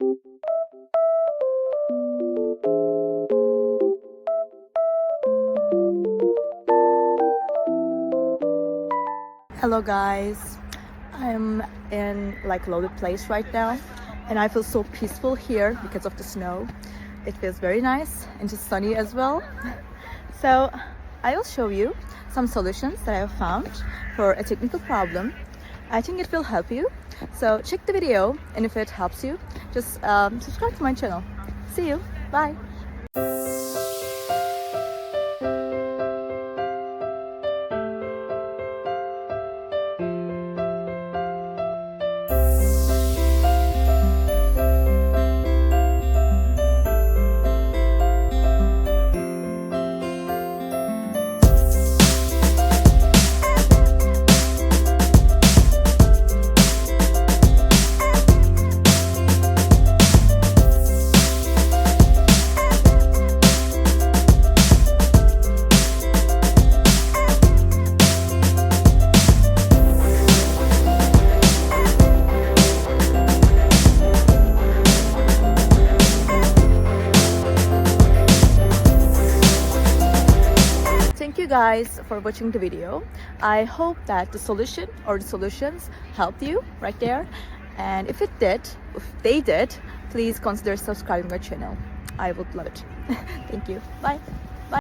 Hello guys, I'm in like loaded place right now and I feel so peaceful here because of the snow. It feels very nice and just sunny as well. So I will show you some solutions that I have found for a technical problem. I think it will help you. So check the video, and if it helps you, just subscribe to my channel. See you. Bye. Thank you guys for watching the video. I hope that the solution or the solutions helped you right there, and if they did, please consider subscribing my channel. I would love it. Thank you. Bye.